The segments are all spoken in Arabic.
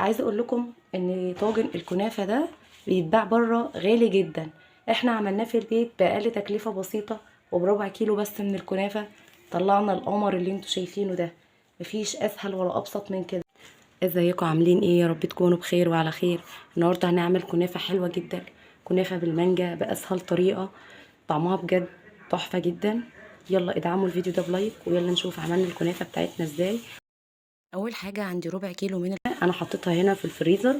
عايزه اقول لكم ان طاجن الكنافه ده بيتباع بره غالي جدا. احنا عملناه في البيت باقل تكلفه بسيطه وبربع كيلو بس من الكنافه. طلعنا القمر اللي انتوا شايفينه ده. مفيش اسهل ولا ابسط من كده. ازيكم عاملين ايه؟ يا رب تكونوا بخير وعلى خير. النهارده هنعمل كنافه حلوه جدا. كنافه بالمانجا باسهل طريقه. طعمها بجد تحفه جدا. يلا ادعموا الفيديو ده بلايك ويلا نشوف عملنا الكنافه بتاعتنا ازاي. اول حاجه عندي ربع كيلو من انا حطيتها هنا في الفريزر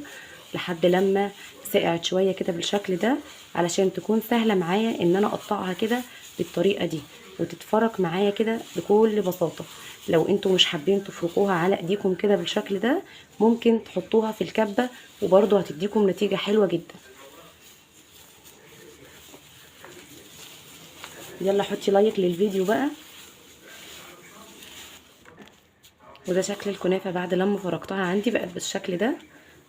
لحد لما سقعت شويه كده بالشكل ده، علشان تكون سهله معايا ان انا اقطعها كده بالطريقه دي وتتفرك معايا كده بكل بساطه. لو انتوا مش حابين تفركوها على ايديكم كده بالشكل ده، ممكن تحطوها في الكبه وبرضه هتديكم نتيجه حلوه جدا. يلا حطي لايك للفيديو بقى. وده شكل الكنافه بعد لما فركتها عندي بقت بالشكل ده.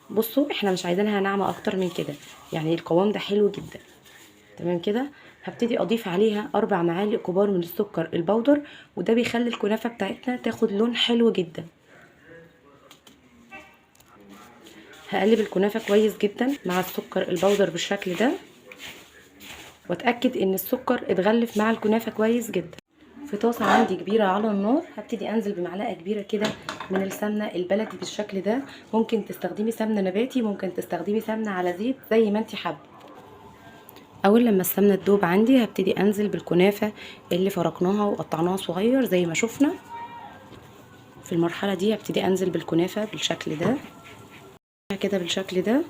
بصوا احنا مش عايزينها ناعمه اكتر من كده، يعني القوام ده حلو جدا. تمام كده. هبتدي اضيف عليها 4 معالق كبار من السكر البودر، وده بيخلي الكنافه بتاعتنا تاخد لون حلو جدا. هقلب الكنافه كويس جدا مع السكر البودر بالشكل ده، واتاكد ان السكر اتغلف مع الكنافه كويس جدا. في طاسه عندي كبيره على النار هبتدي انزل بمعلقه كبيره كده من السمنه البلدي بالشكل ده. ممكن تستخدمي سمنه نباتي، ممكن تستخدمي سمنه على زيت زي ما انت حابه. اول لما السمنه تدوب عندي هبتدي انزل بالكنافه اللي فرقناها وقطعناها صغير زي ما شفنا. في المرحله دي هبتدي انزل بالكنافه بالشكل ده كده بالشكل ده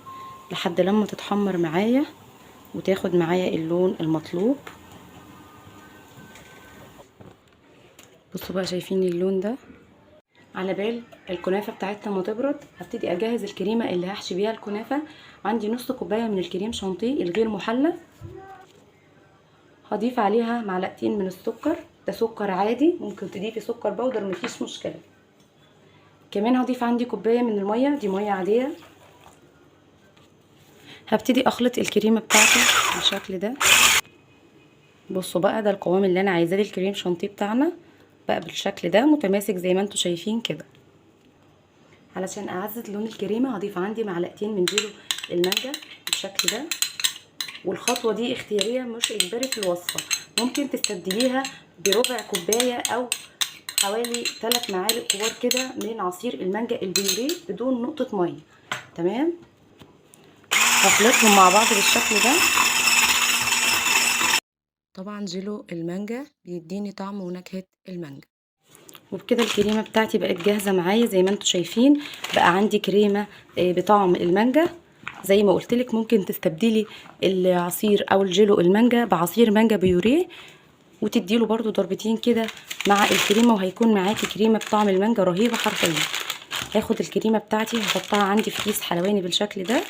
لحد لما تتحمر معايا وتاخد معايا اللون المطلوب. بصوا بقى شايفين اللون ده. على بال الكنافه بتاعتنا ما تبرد هبتدي اجهز الكريمه اللي هحشي بيها الكنافه. عندي نص كوبايه من الكريم شانتيه الغير محلى. هضيف عليها معلقتين من السكر، ده سكر عادي، ممكن تضيفي سكر بودر مفيش مشكله. كمان هضيف عندي كوبايه من الميه، دي ميه عاديه. هبتدي اخلط الكريمه بتاعتي بالشكل ده. بصوا بقى ده القوام اللي انا عايزاه للكريم شانتيه بتاعنا، بقى بالشكل ده متماسك زي ما انتوا شايفين كده. علشان اعزز لون الكريمه هضيف عندي معلقتين من جيلو المانجا بالشكل ده. والخطوه دي اختياريه مش اجباري في الوصفه، ممكن تستبدليها بربع كوبايه او حوالي 3 معالق كبار كده من عصير المانجا البيوريه بدون نقطه ميه. تمام. هخلطهم مع بعض بالشكل ده. طبعا جيلو المانجا بيديني طعم ونكهه المانجا. وبكده الكريمه بتاعتي بقت جاهزه معايا زي ما انتم شايفين. بقى عندي كريمه بطعم المانجا. زي ما قلت لك ممكن تستبدلي العصير او الجيلو المانجا بعصير مانجا بيوريه وتديله برضو ضربتين كده مع الكريمه، وهيكون معاكي كريمه بطعم المانجا رهيبه حرفيا. هاخد الكريمه بتاعتي هحطها عندي في كيس حلواني بالشكل ده.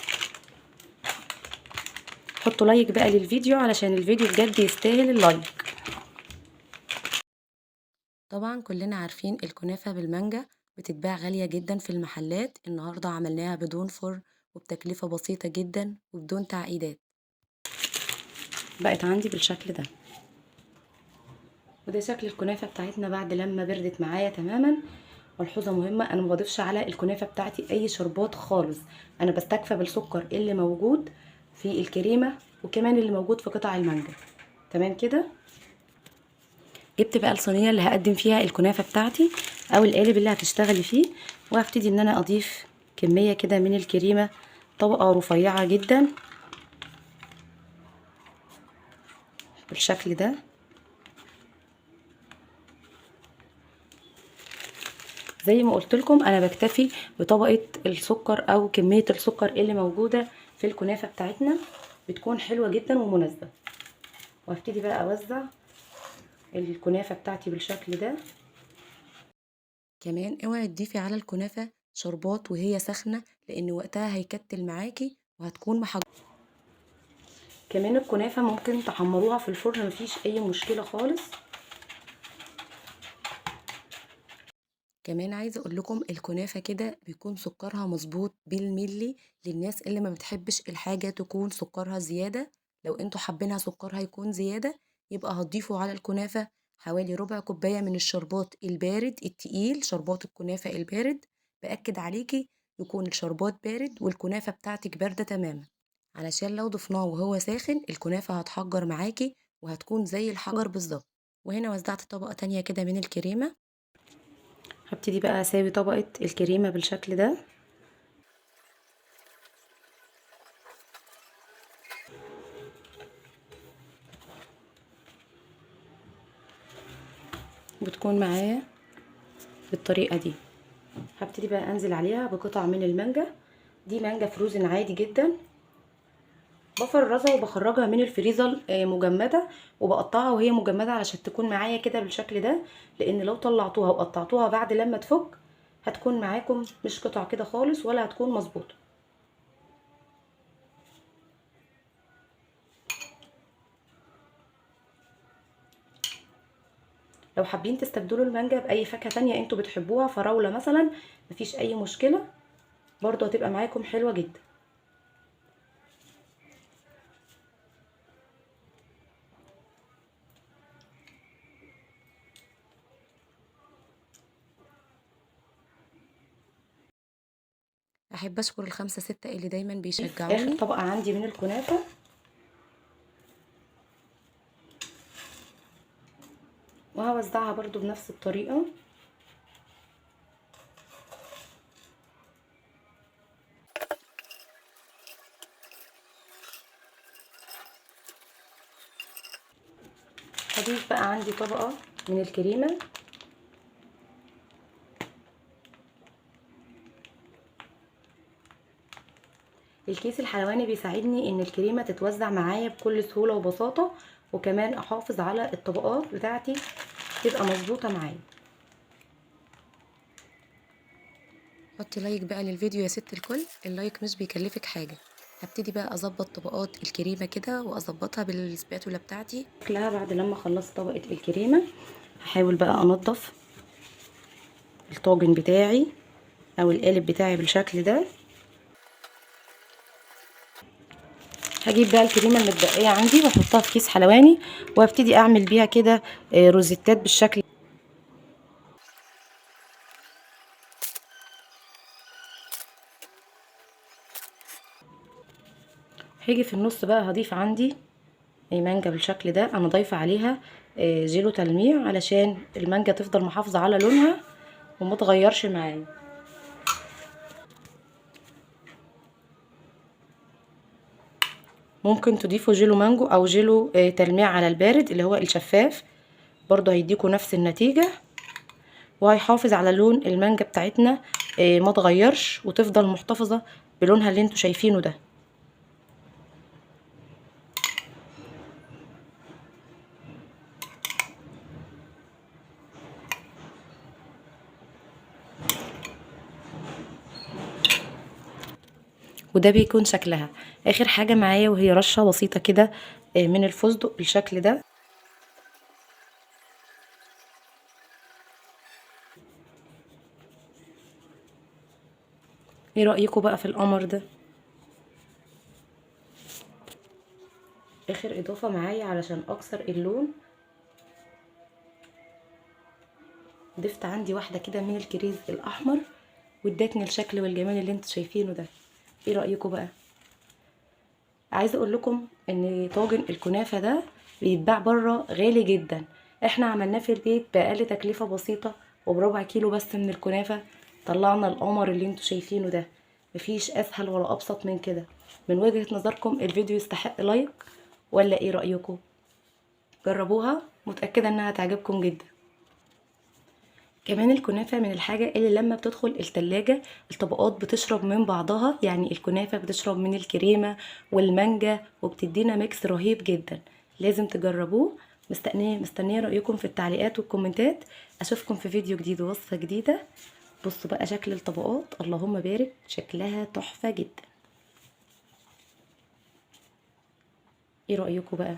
حطوا لايك بقى للفيديو علشان الفيديو بجد يستاهل اللايك. طبعا كلنا عارفين الكنافة بالمانجا بتتباع غالية جدا في المحلات. النهاردة عملناها بدون فرن وبتكلفة بسيطة جدا وبدون تعقيدات. بقت عندي بالشكل ده. وده شكل الكنافة بتاعتنا بعد لما بردت معايا تماما. ملحوظة مهمة، انا ما بضيفش على الكنافة بتاعتي اي شربات خالص. انا بستكفى بالسكر اللي موجود في الكريمة وكمان اللي موجود في قطع المانجا. تمام كده. جبت بقى الصينيه اللي هقدم فيها الكنافه بتاعتي او القالب اللي هتشتغلي فيه، وهبتدي ان انا اضيف كميه كده من الكريمه، طبقه رفيعه جدا بالشكل ده. زي ما قلت لكم انا بكتفي بطبقه السكر او كميه السكر اللي موجوده في الكنافه بتاعتنا، بتكون حلوه جدا ومناسبه. وهبتدي بقى اوزع الكنافه بتاعتي بالشكل ده. كمان اوعي تضيفي على الكنافه شربات وهي سخنه، لان وقتها هيكتل معاكي وهتكون محجوره. كمان الكنافه ممكن تحمروها في الفرن مفيش اي مشكله خالص. كمان عايزه اقول لكم الكنافه كده بيكون سكرها مظبوط بالملي للناس اللي ما بتحبش الحاجه تكون سكرها زياده. لو انتوا حابينها سكرها يكون زياده يبقى هتضيفوا على الكنافه حوالي ربع كوبايه من الشربات البارد التقيل، شربات الكنافه البارد. باكد عليكي يكون الشربات بارد والكنافة بتاعتك باردة تماما، علشان لو ضفناه وهو ساخن الكنافة هتحجر معاكي وهتكون زي الحجر بالظبط. وهنا وزعت طبقة تانية كده من الكريمة. هبتدي بقى اساوي طبقة الكريمة بالشكل ده. بتكون معايا بالطريقة دي. هبتدي بقى انزل عليها بقطع من المانجا. دي مانجا فروزن عادي جدا، بفرزها وبخرجها من الفريزر مجمده، وبقطعها وهي مجمده علشان تكون معايا كده بالشكل ده، لان لو طلعتوها وقطعتوها بعد لما تفك هتكون معاكم مش قطع كده خالص ولا هتكون مظبوطه. لو حابين تستبدلوا المانجا باي فاكهه تانية انتوا بتحبوها، فراوله مثلا، مفيش اي مشكله، برضو هتبقى معاكم حلوه جدا. احب اشكر الخمسة ستة اللي دايما بيشجعوني. اخر طبقة عندي من الكنافة، وهوزعها برضو بنفس الطريقة. هضيف بقى عندي طبقة من الكريمة. الكيس الحلواني بيساعدني ان الكريمة تتوزع معايا بكل سهولة وبساطة، وكمان احافظ على الطبقات بتاعتي تبقى مظبوطة معايا. حطي لايك بقى للفيديو يا ست الكل، اللايك مش بيكلفك حاجة. هبتدي بقى اظبط طبقات الكريمة كده واظبطها بالسباتولا بتاعتي. شكلها بعد لما خلصت طبقة الكريمة هحاول بقى انضف الطاجن بتاعي او القالب بتاعي بالشكل ده. هجيب بقى الكريمه المتبقيه عندي واحطها في كيس حلواني، وهبتدي اعمل بيها كده روزيتات بالشكل. هاجي في النص بقى هضيف عندي مانجا بالشكل ده. انا ضايفه عليها جيلو تلميع علشان المانجا تفضل محافظه على لونها وما تغيرش معايا. ممكن تضيفوا جيلو مانجو او جيلو تلميع على البارد اللي هو الشفاف، برضو هيديكوا نفس النتيجه وهيحافظ على لون المانجا بتاعتنا ما تغيرش وتفضل محتفظه بلونها اللي انتوا شايفينه ده. وده بيكون شكلها اخر حاجه معايا، وهي رشه بسيطه كده من الفستق بالشكل ده. ايه رايكم بقى في القمر ده؟ اخر اضافه معايا علشان اكسر اللون، ضفت عندي واحده كده من الكريز الاحمر وادتني الشكل والجمال اللي انتوا شايفينه ده. ايه رايكم بقى؟ عايزه اقول لكم ان طاجن الكنافه ده بيتباع بره غالي جدا، احنا عملناه في البيت باقل تكلفه بسيطه وبربع كيلو بس من الكنافه طلعنا القمر اللي انتوا شايفينه ده. مفيش اسهل ولا ابسط من كده. من وجهة نظركم الفيديو يستحق لايك ولا ايه رايكم؟ جربوها، متاكده انها تعجبكم جدا. كمان الكنافة من الحاجة اللي لما بتدخل التلاجة الطبقات بتشرب من بعضها، يعني الكنافة بتشرب من الكريمة والمانجا وبتدينا ميكس رهيب جدا. لازم تجربوه. مستنية رأيكم في التعليقات والكومنتات. اشوفكم في فيديو جديد ووصفة جديدة. بصوا بقى شكل الطبقات، اللهم بارك، شكلها تحفة جدا. ايه رأيكم بقى؟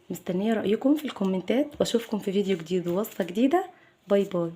مستنية رأيكم في الكومنتات واشوفكم في فيديو جديد ووصفة جديدة. باي باي.